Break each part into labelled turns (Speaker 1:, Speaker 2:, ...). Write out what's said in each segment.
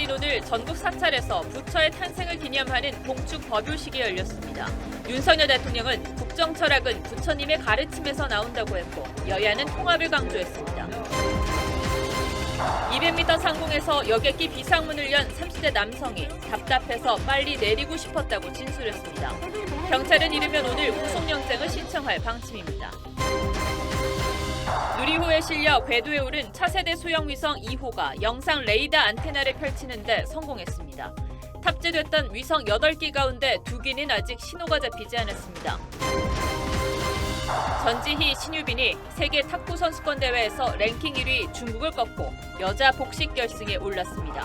Speaker 1: 열린 오늘 전국 사찰에서 부처의 탄생을 기념하는 봉축 법요식이 열렸습니다. 윤석열 대통령은 국정 철학은 부처님의 가르침에서 나온다고 했고 여야는 통합을 강조했습니다. 200m 상공에서 여객기 비상문을 연 30대 남성이 답답해서 빨리 내리고 싶었다고 진술했습니다. 경찰은 이르면 오늘 구속영장을 신청할 방침입니다. 누리호에 실려 궤도에 오른 차세대 소형위성 2호가 영상 레이더 안테나를 펼치는 데 성공했습니다. 탑재됐던 위성 8기 가운데 2기는 아직 신호가 잡히지 않았습니다. 전지희 신유빈이 세계 탁구 선수권 대회에서 랭킹 1위 중국을 꺾고 여자 복식 결승에 올랐습니다.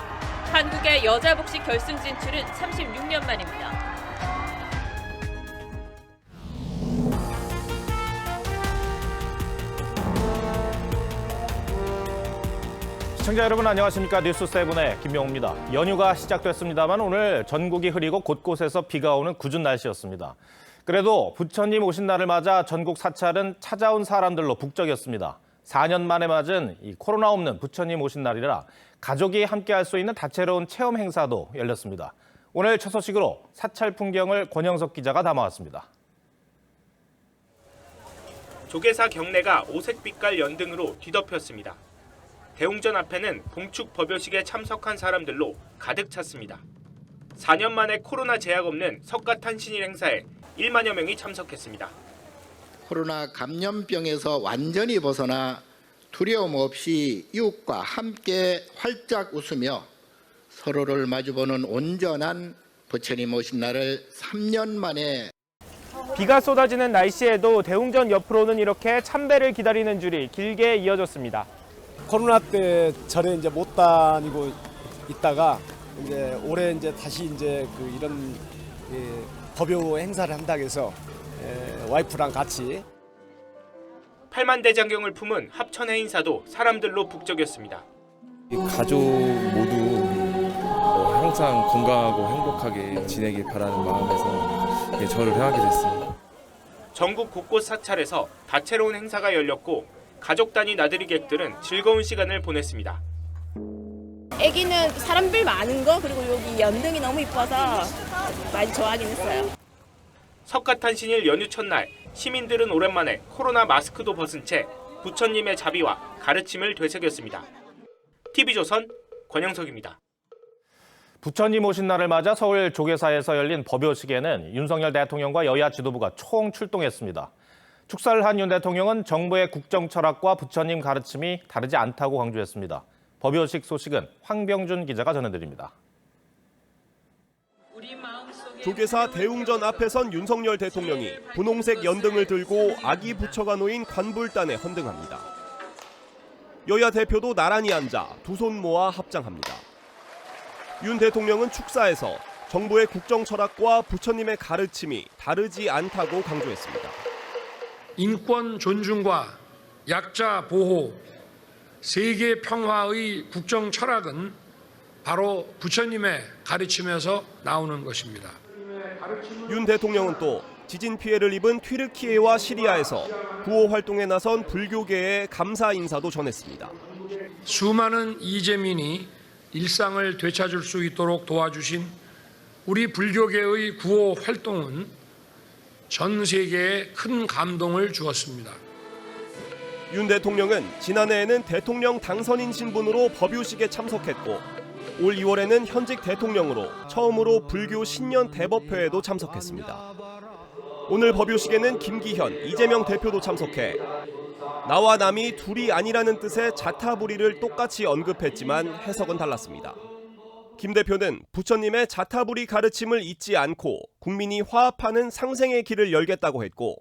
Speaker 1: 한국의 여자 복식 결승 진출은 36년 만입니다.
Speaker 2: 시청자 여러분 안녕하십니까. 뉴스7의 김명호입니다. 연휴가 시작됐습니다만 오늘 전국이 흐리고 곳곳에서 비가 오는 궂은 날씨였습니다. 그래도 부처님 오신 날을 맞아 전국 사찰은 찾아온 사람들로 북적였습니다. 4년 만에 맞은 이 코로나 없는 부처님 오신 날이라 가족이 함께할 수 있는 다채로운 체험 행사도 열렸습니다. 오늘 첫 소식으로 사찰 풍경을 권영석 기자가 담아왔습니다.
Speaker 3: 조계사 경내가 오색빛깔 연등으로 뒤덮였습니다. 대웅전 앞에는 봉축 법요식에 참석한 사람들로 가득 찼습니다. 4년 만에 코로나 제약 없는 석가탄신일 행사에 1만여 명이 참석했습니다.
Speaker 4: 코로나 감염병에서 완전히 벗어나 두려움 없이 이웃과 함께 활짝 웃으며 서로를 마주보는 온전한 부처님 오신 날을 3년 만에
Speaker 5: 비가 쏟아지는 날씨에도 대웅전 옆으로는 이렇게 참배를 기다리는 줄이 길게 이어졌습니다.
Speaker 6: 코로나 때 절에 이제 못 다니고 있다가 이제 올해 이제 다시 이제 이런 법요 행사를 한다고 해서 와이프랑 같이
Speaker 3: 8만대장경을 품은 합천회 인사도 사람들로 북적였습니다.
Speaker 7: 가족 모두 항상 건강하고 행복하게 지내길 바라는 마음에서 절을 하게 됐습니다.
Speaker 3: 전국 곳곳 사찰에서 다채로운 행사가 열렸고 가족 단위 나들이객들은 즐거운 시간을 보냈습니다.
Speaker 8: 아기는 사람들 많은 거 그리고 여기 연등이 너무 이뻐서 많이 좋아하긴 했어요.
Speaker 3: 석가탄신일 연휴 첫날 시민들은 오랜만에 코로나 마스크도 벗은 채 부처님의 자비와 가르침을 되새겼습니다. TV조선 권영석입니다.
Speaker 2: 부처님 오신 날을 맞아 서울 조계사에서 열린 법요식에는 윤석열 대통령과 여야 지도부가 총 출동했습니다. 축사를 한 윤 대통령은 정부의 국정 철학과 부처님 가르침이 다르지 않다고 강조했습니다. 법요식 소식은 황병준 기자가 전해드립니다.
Speaker 9: 조계사 대웅전 앞에 선 윤석열 대통령이 분홍색 연등을 들고 아기 부처가 놓인 관불단에 헌등합니다. 여야 대표도 나란히 앉아 두 손 모아 합장합니다. 윤 대통령은 축사에서 정부의 국정 철학과 부처님의 가르침이 다르지 않다고 강조했습니다.
Speaker 10: 인권 존중과 약자 보호, 세계 평화의 국정 철학은 바로 부처님의 가르침에서 나오는 것입니다.
Speaker 9: 윤 대통령은 또 지진 피해를 입은 튀르키예와 시리아에서 구호 활동에 나선 불교계에 감사 인사도 전했습니다.
Speaker 10: 수많은 이재민이 일상을 되찾을 수 있도록 도와주신 우리 불교계의 구호 활동은 전 세계에 큰 감동을 주었습니다.
Speaker 9: 윤 대통령은 지난해에는 대통령 당선인 신분으로 법요식에 참석했고 올 2월에는 현직 대통령으로 처음으로 불교 신년 대법회에도 참석했습니다. 오늘 법요식에는 김기현, 이재명 대표도 참석해 나와 남이 둘이 아니라는 뜻의 자타부리를 똑같이 언급했지만 해석은 달랐습니다. 김 대표는 부처님의 자타부리 가르침을 잊지 않고 국민이 화합하는 상생의 길을 열겠다고 했고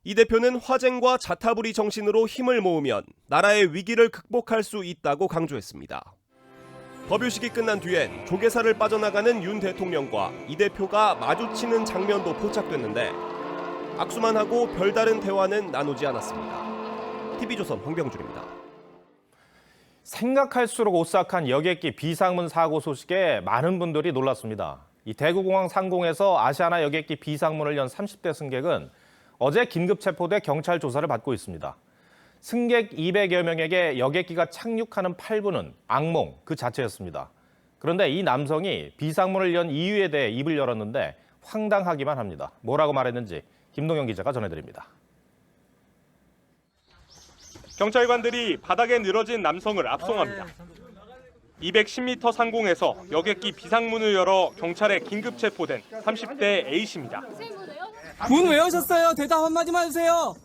Speaker 9: 이 대표는 화쟁과 자타부리 정신으로 힘을 모으면 나라의 위기를 극복할 수 있다고 강조했습니다. 법요식이 끝난 뒤엔 조계사를 빠져나가는 윤 대통령과 이 대표가 마주치는 장면도 포착됐는데 악수만 하고 별다른 대화는 나누지 않았습니다. TV조선 황병준입니다.
Speaker 2: 생각할수록 오싹한 여객기 비상문 사고 소식에 많은 분들이 놀랐습니다. 이 대구공항 상공에서 아시아나 여객기 비상문을 연 30대 승객은 어제 긴급 체포돼 경찰 조사를 받고 있습니다. 승객 200여 명에게 여객기가 착륙하는 8분은 악몽 그 자체였습니다. 그런데 이 남성이 비상문을 연 이유에 대해 입을 열었는데 황당하기만 합니다. 뭐라고 말했는지 김동영 기자가 전해드립니다.
Speaker 9: 경찰관들이 바닥에 늘어진 남성을 압송합니다. 210m 상공에서 여객기 비상문을 열어 경찰에 긴급 체포된 30대 A씨입니다.
Speaker 11: 문 왜 여셨어요? 대답 한마디만 해주세요.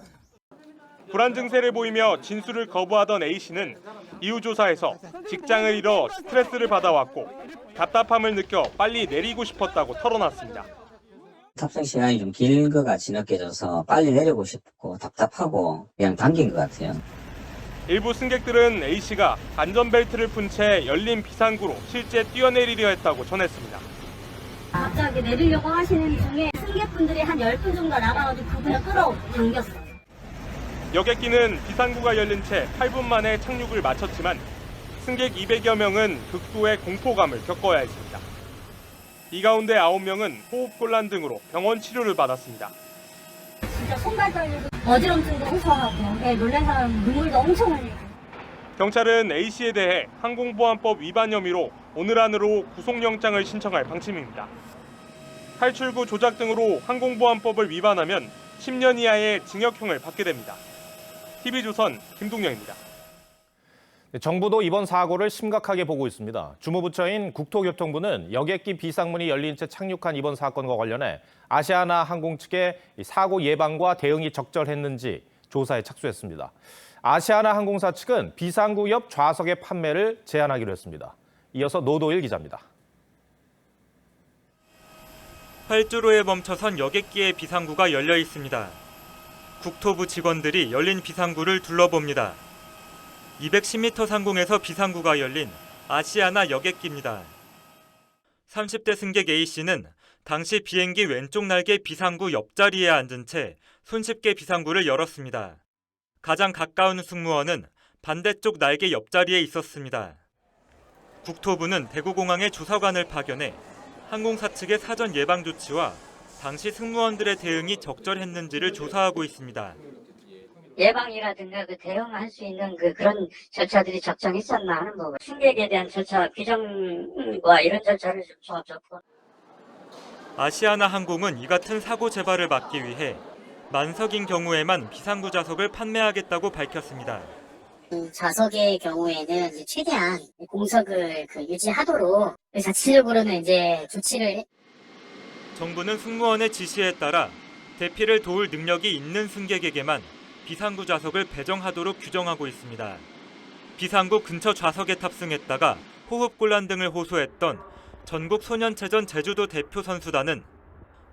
Speaker 9: 불안 증세를 보이며 진술을 거부하던 A씨는 이후 조사에서 직장을 잃어 스트레스를 받아왔고 답답함을 느껴 빨리 내리고 싶었다고 털어놨습니다.
Speaker 12: 탑승 시간이 좀 긴 거가 지나쳐져서 빨리 내리고 싶고 답답하고 그냥 당긴 것 같아요.
Speaker 9: 일부 승객들은 A씨가 안전벨트를 푼 채 열린 비상구로 실제 뛰어내리려 했다고 전했습니다.
Speaker 13: 갑자기 내리려고 하시는 중에 승객분들이 한 10분 정도 나가가지고 그분을 끌어당겼어요.
Speaker 9: 여객기는 비상구가 열린 채 8분 만에 착륙을 마쳤지만 승객 200여 명은 극도의 공포감을 겪어야 했습니다. 이 가운데 9명은 호흡곤란 등으로 병원 치료를 받았습니다.
Speaker 13: 진짜 손발 떨리고 어지럼증도 호소하고 놀란 사람 눈물도 엄청 흘리고.
Speaker 9: 경찰은 A씨에 대해 항공보안법 위반 혐의로 오늘 안으로 구속영장을 신청할 방침입니다. 탈출구 조작 등으로 항공보안법을 위반하면 10년 이하의 징역형을 받게 됩니다. TV조선 김동영입니다.
Speaker 2: 정부도 이번 사고를 심각하게 보고 있습니다. 주무부처인 국토교통부는 여객기 비상문이 열린 채 착륙한 이번 사건과 관련해 아시아나 항공 측의 사고 예방과 대응이 적절했는지 조사에 착수했습니다. 아시아나 항공사 측은 비상구 옆 좌석의 판매를 제한하기로 했습니다. 이어서 노도일 기자입니다.
Speaker 14: 활주로에 멈춰선 여객기의 비상구가 열려 있습니다. 국토부 직원들이 열린 비상구를 둘러봅니다. 210m 상공에서 비상구가 열린 아시아나 여객기입니다. 30대 승객 A씨는 당시 비행기 왼쪽 날개 비상구 옆자리에 앉은 채 손쉽게 비상구를 열었습니다. 가장 가까운 승무원은 반대쪽 날개 옆자리에 있었습니다. 국토부는 대구공항에 조사관을 파견해 항공사 측의 사전 예방 조치와 당시 승무원들의 대응이 적절했는지를 조사하고 있습니다.
Speaker 13: 예방이라든가 대응할 수 있는 그런 절차들이 적정했었나 하는 부분. 승객에 대한 절차, 규정과 이런 절차를 좀 조합적으로.
Speaker 14: 아시아나 항공은 이 같은 사고 재발을 막기 위해 만석인 경우에만 비상구 좌석을 판매하겠다고 밝혔습니다.
Speaker 13: 좌석의 경우에는 이제 최대한 공석을 유지하도록 자체적으로는 이제 조치를.
Speaker 14: 정부는 승무원의 지시에 따라 대피를 도울 능력이 있는 승객에게만 비상구 좌석을 배정하도록 규정하고 있습니다. 비상구 근처 좌석에 탑승했다가 호흡곤란 등을 호소했던 전국 소년체전 제주도 대표 선수단은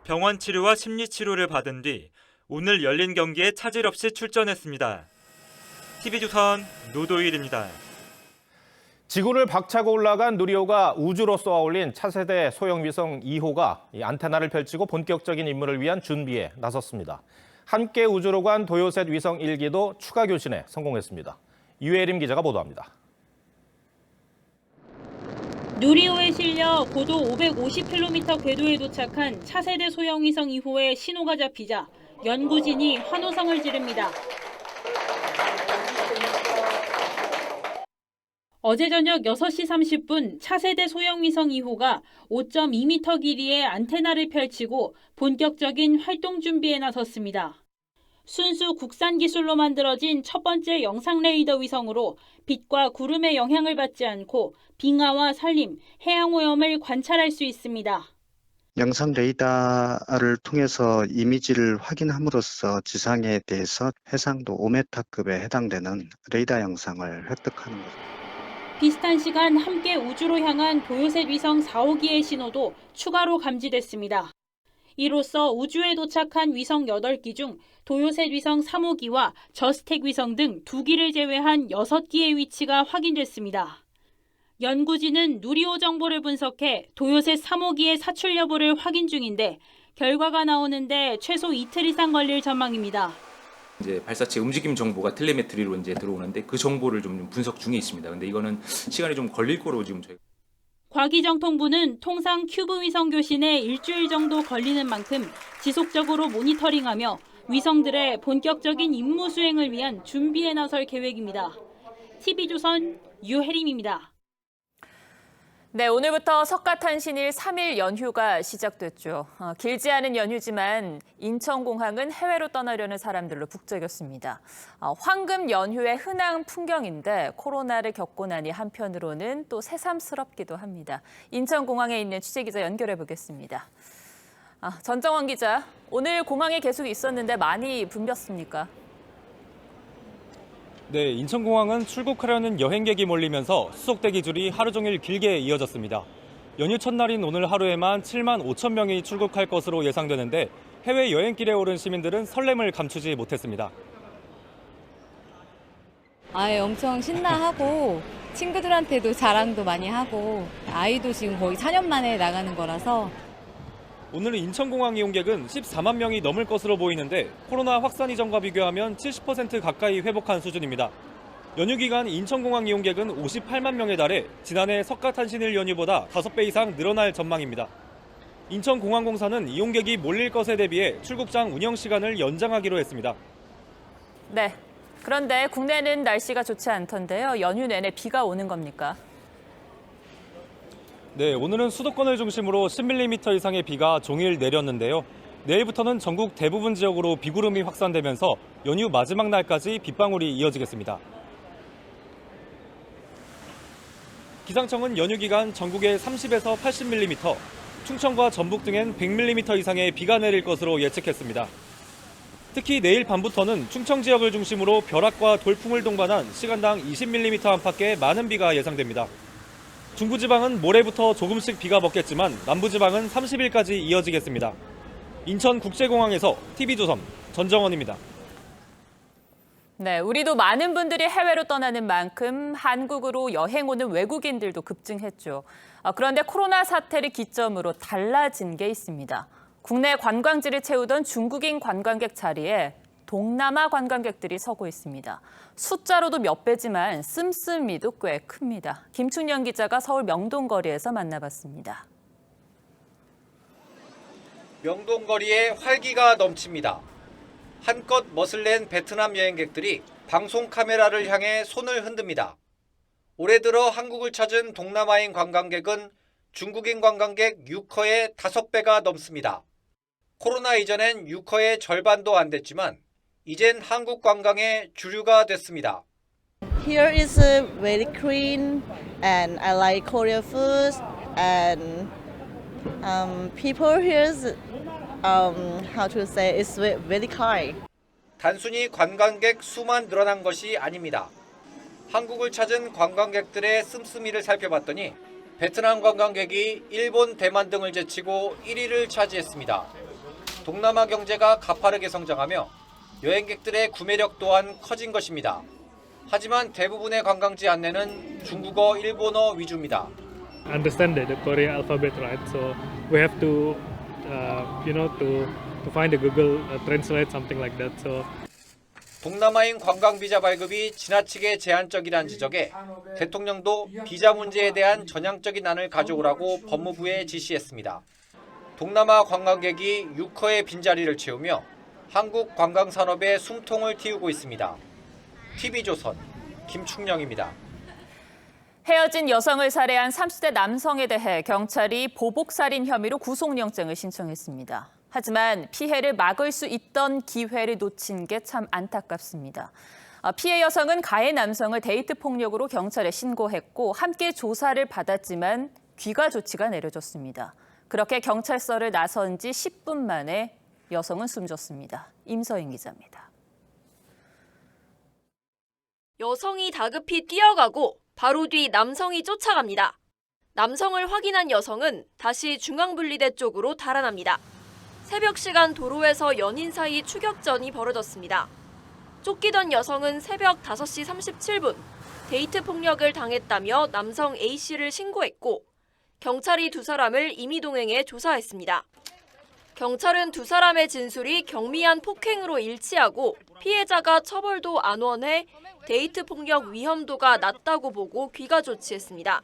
Speaker 14: 병원 치료와 심리 치료를 받은 뒤 오늘 열린 경기에 차질 없이 출전했습니다. TV조선 노도일입니다.
Speaker 2: 지구를 박차고 올라간 누리호가 우주로 쏘아올린 차세대 소형 위성 2호가 안테나를 펼치고 본격적인 임무를 위한 준비에 나섰습니다. 함께 우주로 간 도요셋 위성 1기도 추가 교신에 성공했습니다. 유혜림 기자가 보도합니다.
Speaker 1: 누리호에 실려 고도 550km 궤도에 도착한 차세대 소형 위성 2호의 신호가 잡히자 연구진이 환호성을 지릅니다. 어제 저녁 6시 30분 차세대 소형 위성 2호가 5.2m 길이의 안테나를 펼치고 본격적인 활동 준비에 나섰습니다. 순수 국산 기술로 만들어진 첫 번째 영상 레이더 위성으로 빛과 구름의 영향을 받지 않고 빙하와 산림, 해양 오염을 관찰할 수 있습니다.
Speaker 15: 영상 레이더를 통해서 이미지를 확인함으로써 지상에 대해서 해상도 5m급에 해당되는 레이더 영상을 획득하는 것입니다.
Speaker 1: 비슷한 시간 함께 우주로 향한 도요셋 위성 4호기의 신호도 추가로 감지됐습니다. 이로써 우주에 도착한 위성 8기 중 도요셋 위성 3호기와 저스텍 위성 등 2기를 제외한 6기의 위치가 확인됐습니다. 연구진은 누리호 정보를 분석해 도요셋 3호기의 사출 여부를 확인 중인데 결과가 나오는데 최소 이틀 이상 걸릴 전망입니다.
Speaker 16: 이제 발사체 움직임 정보가 텔레메트리로 이제 들어오는데 그 정보를 좀 분석 중에 있습니다. 근데 이거는 시간이 좀 걸릴 거로 지금 저희.
Speaker 1: 과기정통부는 통상 큐브 위성 교신에 일주일 정도 걸리는 만큼 지속적으로 모니터링하며 위성들의 본격적인 임무 수행을 위한 준비에 나설 계획입니다. TV조선 유혜림입니다.
Speaker 17: 네, 오늘부터 석가탄신일 3일 연휴가 시작됐죠. 길지 않은 연휴지만 인천공항은 해외로 떠나려는 사람들로 북적였습니다. 황금 연휴의 흔한 풍경인데 코로나를 겪고 나니 한편으로는 또 새삼스럽기도 합니다. 인천공항에 있는 취재기자 연결해 보겠습니다. 전정원 기자, 오늘 공항에 계속 있었는데 많이 붐볐습니까?
Speaker 18: 네, 인천공항은 출국하려는 여행객이 몰리면서 수속 대기줄이 하루 종일 길게 이어졌습니다. 연휴 첫날인 오늘 하루에만 7만 5천 명이 출국할 것으로 예상되는데 해외 여행길에 오른 시민들은 설렘을 감추지 못했습니다.
Speaker 19: 엄청 신나하고 친구들한테도 자랑도 많이 하고 아이도 지금 거의 4년 만에 나가는 거라서
Speaker 18: 오늘 인천공항 이용객은 14만 명이 넘을 것으로 보이는데 코로나 확산 이전과 비교하면 70% 가까이 회복한 수준입니다. 연휴 기간 인천공항 이용객은 58만 명에 달해 지난해 석가탄신일 연휴보다 5배 이상 늘어날 전망입니다. 인천공항공사는 이용객이 몰릴 것에 대비해 출국장 운영 시간을 연장하기로 했습니다.
Speaker 17: 네, 그런데 국내는 날씨가 좋지 않던데요. 연휴 내내 비가 오는 겁니까?
Speaker 18: 네, 오늘은 수도권을 중심으로 10mm 이상의 비가 종일 내렸는데요. 내일부터는 전국 대부분 지역으로 비구름이 확산되면서 연휴 마지막 날까지 빗방울이 이어지겠습니다. 기상청은 연휴 기간 전국에 30에서 80mm, 충청과 전북 등엔 100mm 이상의 비가 내릴 것으로 예측했습니다. 특히 내일 밤부터는 충청 지역을 중심으로 벼락과 돌풍을 동반한 시간당 20mm 안팎의 많은 비가 예상됩니다. 중부지방은 모레부터 조금씩 비가 먹겠지만 남부지방은 30일까지 이어지겠습니다. 인천국제공항에서 TV조선 전정원입니다.
Speaker 17: 네, 우리도 많은 분들이 해외로 떠나는 만큼 한국으로 여행 오는 외국인들도 급증했죠. 그런데 코로나 사태를 기점으로 달라진 게 있습니다. 국내 관광지를 채우던 중국인 관광객 자리에 동남아 관광객들이 서고 있습니다. 숫자로도 몇 배지만 씀씀이도 꽤 큽니다. 김충년 기자가 서울 명동거리에서 만나봤습니다.
Speaker 20: 명동거리에 활기가 넘칩니다. 한껏 멋을 낸 베트남 여행객들이 방송 카메라를 향해 손을 흔듭니다. 올해 들어 한국을 찾은 동남아인 관광객은 중국인 관광객 6허의 5배가 넘습니다. 코로나 이전엔 6허의 절반도 안 됐지만 이젠 한국 관광의 주류가 됐습니다.
Speaker 21: Here is very clean and I like Korean food and people here's how to say it's very kind.
Speaker 20: 단순히 관광객 수만 늘어난 것이 아닙니다. 한국을 찾은 관광객들의 씀씀이를 살펴봤더니 베트남 관광객이 일본, 대만 등을 제치고 1위를 차지했습니다. 동남아 경제가 가파르게 성장하며 여행객들의 구매력 또한 커진 것입니다. 하지만 대부분의 관광지 안내는 중국어, 일본어 위주입니다.
Speaker 22: Understand the Korean alphabet, right? So we have to, to find a Google Translate something like that. So
Speaker 20: 동남아인 관광 비자 발급이 지나치게 제한적이라는 지적에 대통령도 비자 문제에 대한 전향적인 안을 가져오라고 법무부에 지시했습니다. 동남아 관광객이 6허의 빈자리를 채우며 한국 관광산업에 숨통을 틔우고 있습니다. TV조선 김충영입니다.
Speaker 17: 헤어진 여성을 살해한 30대 남성에 대해 경찰이 보복살인 혐의로 구속영장을 신청했습니다. 하지만 피해를 막을 수 있던 기회를 놓친 게 참 안타깝습니다. 피해 여성은 가해 남성을 데이트 폭력으로 경찰에 신고했고 함께 조사를 받았지만 귀가 조치가 내려졌습니다. 그렇게 경찰서를 나선 지 10분 만에 여성은 숨졌습니다. 임서인 기자입니다.
Speaker 23: 여성이 다급히 뛰어가고 바로 뒤 남성이 쫓아갑니다. 남성을 확인한 여성은 다시 중앙분리대 쪽으로 달아납니다. 새벽 시간 도로에서 연인 사이 추격전이 벌어졌습니다. 쫓기던 여성은 새벽 5시 37분 데이트 폭력을 당했다며 남성 A씨를 신고했고 경찰이 두 사람을 임의동행해 조사했습니다. 경찰은 두 사람의 진술이 경미한 폭행으로 일치하고 피해자가 처벌도 안 원해 데이트 폭력 위험도가 낮다고 보고 귀가 조치했습니다.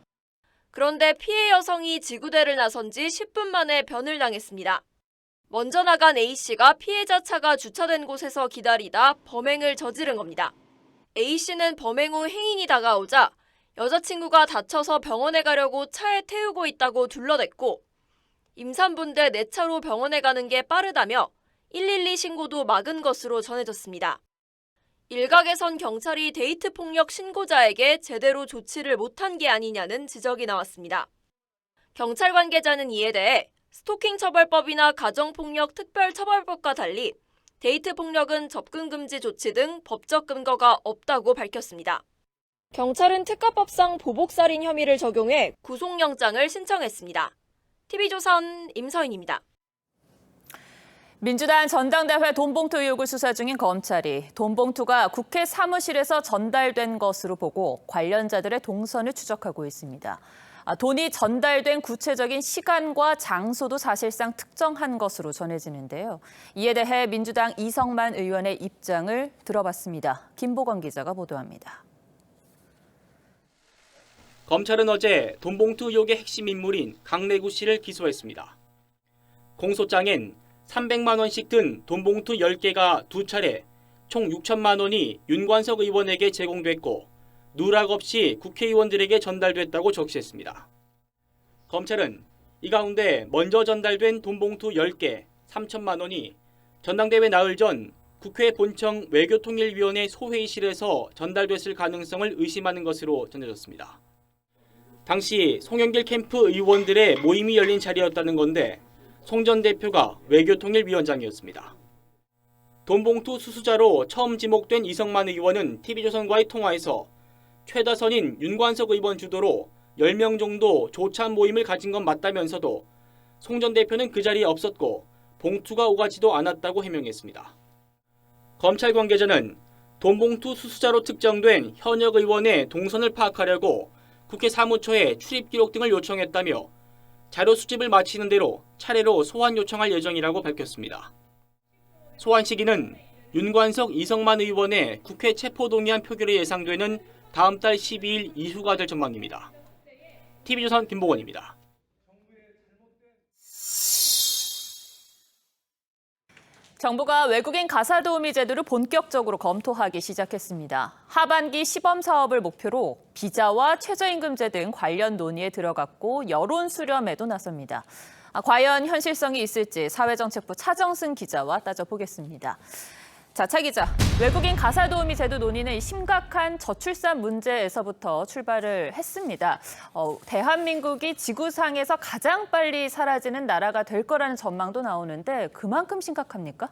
Speaker 23: 그런데 피해 여성이 지구대를 나선 지 10분 만에 변을 당했습니다. 먼저 나간 A씨가 피해자 차가 주차된 곳에서 기다리다 범행을 저지른 겁니다. A씨는 범행 후 행인이 다가오자 여자친구가 다쳐서 병원에 가려고 차에 태우고 있다고 둘러댔고 임산부인데 내 차로 병원에 가는 게 빠르다며 112 신고도 막은 것으로 전해졌습니다. 일각에선 경찰이 데이트 폭력 신고자에게 제대로 조치를 못한 게 아니냐는 지적이 나왔습니다. 경찰 관계자는 이에 대해 스토킹 처벌법이나 가정폭력 특별처벌법과 달리 데이트 폭력은 접근 금지 조치 등 법적 근거가 없다고 밝혔습니다. 경찰은 특가법상 보복살인 혐의를 적용해 구속영장을 신청했습니다. TV조선 임서인입니다.
Speaker 17: 민주당 전당대회 돈봉투 의혹을 수사 중인 검찰이 돈봉투가 국회 사무실에서 전달된 것으로 보고 관련자들의 동선을 추적하고 있습니다. 돈이 전달된 구체적인 시간과 장소도 사실상 특정한 것으로 전해지는데요. 이에 대해 민주당 이성만 의원의 입장을 들어봤습니다. 김보건 기자가 보도합니다.
Speaker 4: 검찰은 어제 돈봉투 의혹의 핵심 인물인 강래구 씨를 기소했습니다. 공소장엔 300만 원씩 든 돈봉투 10개가 두 차례 총 6천만 원이 윤관석 의원에게 제공됐고 누락 없이 국회의원들에게 전달됐다고 적시했습니다. 검찰은 이 가운데 먼저 전달된 돈봉투 10개 3천만 원이 전당대회 나흘 전 국회 본청 외교통일위원회 소회의실에서 전달됐을 가능성을 의심하는 것으로 전해졌습니다. 당시 송영길 캠프 의원들의 모임이 열린 자리였다는 건데 송 전 대표가 외교통일위원장이었습니다. 돈봉투 수수자로 처음 지목된 이성만 의원은 TV조선과의 통화에서 최다선인 윤관석 의원 주도로 10명 정도 조찬 모임을 가진 건 맞다면서도 송 전 대표는 그 자리에 없었고 봉투가 오가지도 않았다고 해명했습니다. 검찰 관계자는 돈봉투 수수자로 특정된 현역 의원의 동선을 파악하려고 국회 사무처에 출입 기록 등을 요청했다며 자료 수집을 마치는 대로 차례로 소환 요청할 예정이라고 밝혔습니다. 소환 시기는 윤관석, 이성만 의원의 국회 체포동의안 표결이 예상되는 다음 달 12일 이후가 될 전망입니다. TV조선 김보건입니다.
Speaker 17: 정부가 외국인 가사도우미 제도를 본격적으로 검토하기 시작했습니다. 하반기 시범 사업을 목표로 비자와 최저임금제 등 관련 논의에 들어갔고 여론 수렴에도 나섭니다. 과연 현실성이 있을지 사회정책부 차정승 기자와 따져보겠습니다. 자, 차 기자, 외국인 가사도우미 제도 논의는 심각한 저출산 문제에서부터 출발을 했습니다. 대한민국이 지구상에서 가장 빨리 사라지는 나라가 될 거라는 전망도 나오는데 그만큼 심각합니까?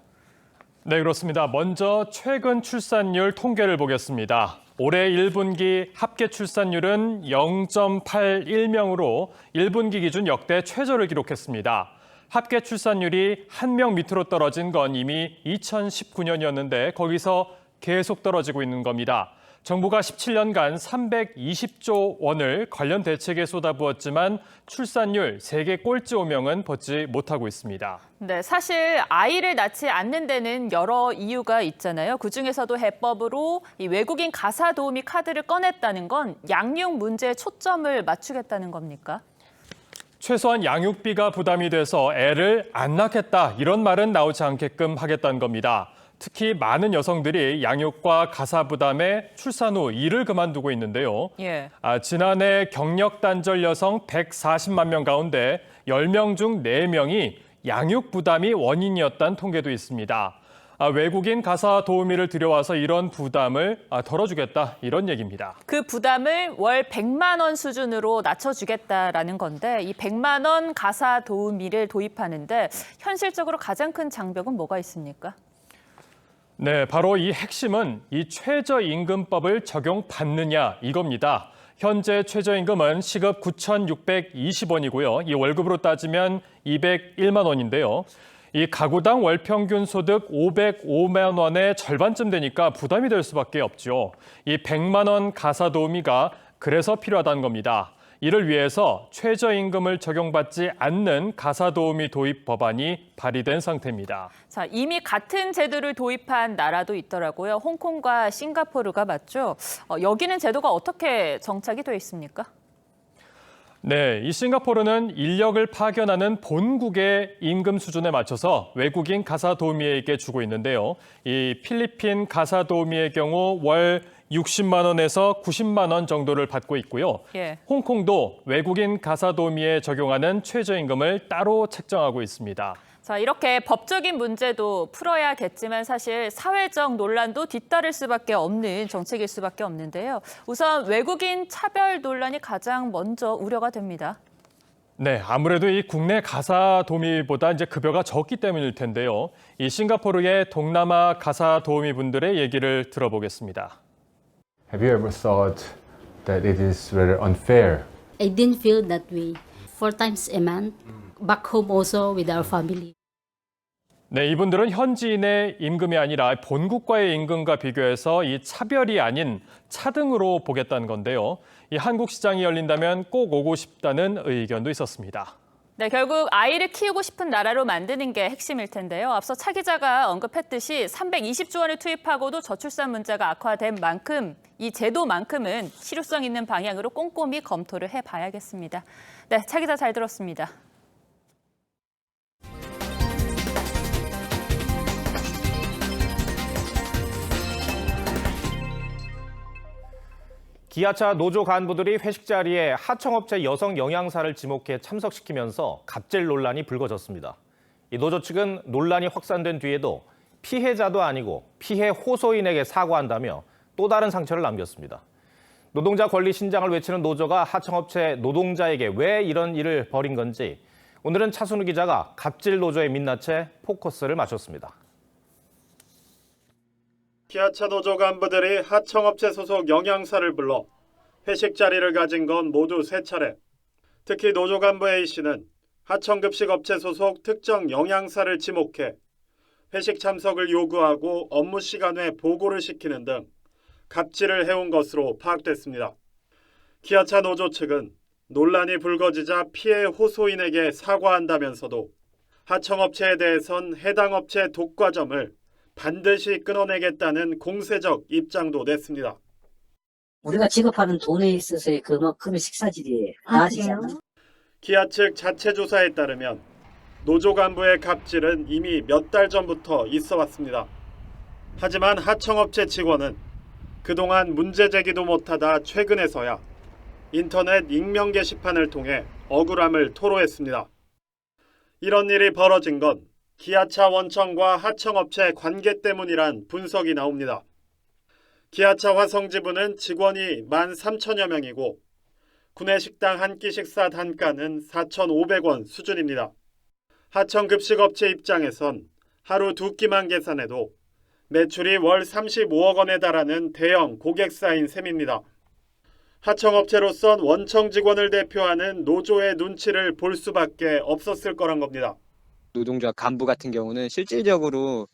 Speaker 5: 네, 그렇습니다. 먼저 최근 출산율 통계를 보겠습니다. 올해 1분기 합계 출산율은 0.81명으로 1분기 기준 역대 최저를 기록했습니다. 합계 출산율이 1명 밑으로 떨어진 건 이미 2019년이었는데 거기서 계속 떨어지고 있는 겁니다. 정부가 17년간 320조 원을 관련 대책에 쏟아부었지만 출산율 세계 꼴찌 오명은 벗지 못하고 있습니다.
Speaker 17: 네, 사실 아이를 낳지 않는 데는 여러 이유가 있잖아요. 그중에서도 해법으로 이 외국인 가사도우미 카드를 꺼냈다는 건 양육 문제에 초점을 맞추겠다는 겁니까?
Speaker 5: 최소한 양육비가 부담이 돼서 애를 안 낳겠다 이런 말은 나오지 않게끔 하겠다는 겁니다. 특히 많은 여성들이 양육과 가사 부담에 출산 후 일을 그만두고 있는데요.
Speaker 17: 예.
Speaker 5: 지난해 경력 단절 여성 140만 명 가운데 10명 중 4명이 양육 부담이 원인이었다는 통계도 있습니다. 외국인 가사 도우미를 들여와서 이런 부담을 덜어주겠다 이런 얘기입니다.
Speaker 17: 그 부담을 월 100만 원 수준으로 낮춰주겠다라는 건데 이 100만 원 가사 도우미를 도입하는데 현실적으로 가장 큰 장벽은 뭐가 있습니까?
Speaker 5: 네, 바로 이 핵심은 이 최저임금법을 적용받느냐 이겁니다. 현재 최저임금은 시급 9,620원이고요. 이 월급으로 따지면 201만 원인데요. 이 가구당 월 평균 소득 505만 원의 절반쯤 되니까 부담이 될 수밖에 없죠. 이 100만 원 가사 도우미가 그래서 필요하다는 겁니다. 이를 위해서 최저임금을 적용받지 않는 가사 도우미 도입 법안이 발의된 상태입니다.
Speaker 17: 자, 이미 같은 제도를 도입한 나라도 있더라고요. 홍콩과 싱가포르가 맞죠? 여기는 제도가 어떻게 정착이 돼 있습니까?
Speaker 5: 네, 이 싱가포르는 인력을 파견하는 본국의 임금 수준에 맞춰서 외국인 가사도우미에게 주고 있는데요. 이 필리핀 가사도우미의 경우 월 60만 원에서 90만 원 정도를 받고 있고요.
Speaker 17: 예.
Speaker 5: 홍콩도 외국인 가사도우미에 적용하는 최저임금을 따로 책정하고 있습니다.
Speaker 17: 자, 이렇게 법적인 문제도 풀어야겠지만 사실 사회적 논란도 뒤따를 수밖에 없는 정책일 수밖에 없는데요. 우선 외국인 차별 논란이 가장 먼저 우려가 됩니다.
Speaker 5: 네, 아무래도 이 국내 가사도우미보다 이제 급여가 적기 때문일 텐데요. 이 싱가포르의 동남아 가사도우미 분들의 얘기를 들어보겠습니다.
Speaker 6: Have you ever thought that it is rather unfair?
Speaker 7: I didn't feel that way. 4 times a month, back home also with our family.
Speaker 5: 네, 이분들은 현지인의 임금이 아니라 본국과의 임금과 비교해서 이 차별이 아닌 차등으로 보겠다는 건데요. 이 한국 시장이 열린다면 꼭 오고 싶다는 의견도 있었습니다.
Speaker 17: 네, 결국 아이를 키우고 싶은 나라로 만드는 게 핵심일 텐데요. 앞서 차 기자가 언급했듯이 320조 원을 투입하고도 저출산 문제가 악화된 만큼 이 제도만큼은 실효성 있는 방향으로 꼼꼼히 검토를 해봐야겠습니다. 네, 차 기자 잘 들었습니다.
Speaker 2: 기아차 노조 간부들이 회식 자리에 하청업체 여성 영양사를 지목해 참석시키면서 갑질 논란이 불거졌습니다. 이 노조 측은 논란이 확산된 뒤에도 피해자도 아니고 피해 호소인에게 사과한다며 또 다른 상처를 남겼습니다. 노동자 권리 신장을 외치는 노조가 하청업체 노동자에게 왜 이런 일을 벌인 건지 오늘은 차순우 기자가 갑질 노조에 민낯에 포커스를 맞췄습니다.
Speaker 8: 기아차 노조 간부들이 하청업체 소속 영양사를 불러 회식 자리를 가진 건 모두 3차례. 특히 노조 간부 A씨는 하청급식업체 소속 특정 영양사를 지목해 회식 참석을 요구하고 업무 시간 외 보고를 시키는 등 갑질을 해온 것으로 파악됐습니다. 기아차 노조 측은 논란이 불거지자 피해 호소인에게 사과한다면서도 하청업체에 대해선 해당 업체 독과점을 반드시 끊어내겠다는 공세적 입장도 냈습니다.
Speaker 12: 우리가 지급하는 돈에 있어서의 그만큼의 식사질이 나아지지 않나?
Speaker 8: 기아 측 자체 조사에 따르면 노조 간부의 갑질은 이미 몇 달 전부터 있어 왔습니다. 하지만 하청업체 직원은 그동안 문제 제기도 못하다 최근에서야 인터넷 익명 게시판을 통해 억울함을 토로했습니다. 이런 일이 벌어진 건 기아차 원청과 하청업체 관계 때문이란 분석이 나옵니다. 기아차 화성지부는 직원이 13,000여 명이고 구내식당 한 끼 식사 단가는 4,500원 수준입니다. 하청급식업체 입장에선 하루 2끼만 계산해도 매출이 월 35억 원에 달하는 대형 고객사인 셈입니다. 하청업체로선 원청 직원을 대표하는 노조의 눈치를 볼 수밖에 없었을 거란 겁니다.
Speaker 24: 노동자 간부 같은 경우는 실질적으로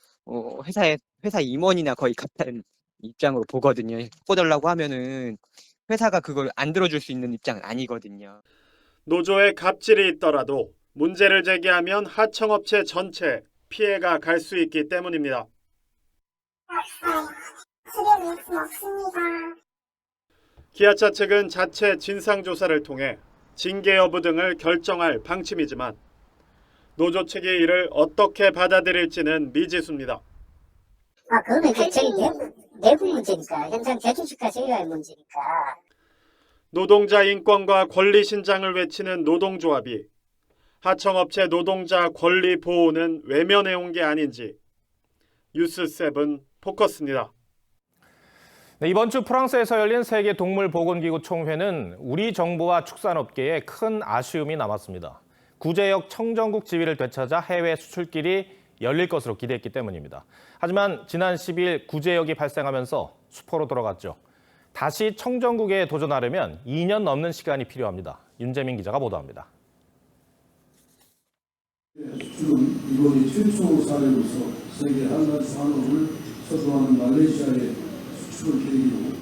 Speaker 24: 회사 임원이나 거의 같은 입장으로 보거든요. 바꿔달라고 하면은 회사가 그걸 안 들어줄 수 있는 입장은 아니거든요.
Speaker 8: 노조에 갑질이 있더라도 문제를 제기하면 하청업체 전체 피해가 갈 수 있기 때문입니다. 기아차 측은 자체 진상조사를 통해 징계 여부 등을 결정할 방침이지만 노조 측이 이를 어떻게 받아들일지는 미지수입니다.
Speaker 25: 그거는 저희 내부 문제니까 현장 대주주까지 해야 할 문제니까.
Speaker 8: 노동자 인권과 권리 신장을 외치는 노동조합이 하청업체 노동자 권리 보호는 외면해온 게 아닌지 뉴스7 포커스입니다.
Speaker 2: 네, 이번 주 프랑스에서 열린 세계동물보건기구 총회는 우리 정부와 축산업계에 큰 아쉬움이 남았습니다. 구제역 청정국 지위를 되찾아 해외 수출길이 열릴 것으로 기대했기 때문입니다. 하지만 지난 10일 구제역이 발생하면서 수포로 돌아갔죠. 다시 청정국에 도전하려면 2년 넘는 시간이 필요합니다. 윤재민 기자가 보도합니다.
Speaker 26: 수출은 이번이 최초 사례로서 세계 한가지 산업을 서도하는 말레이시아의 수출 계기로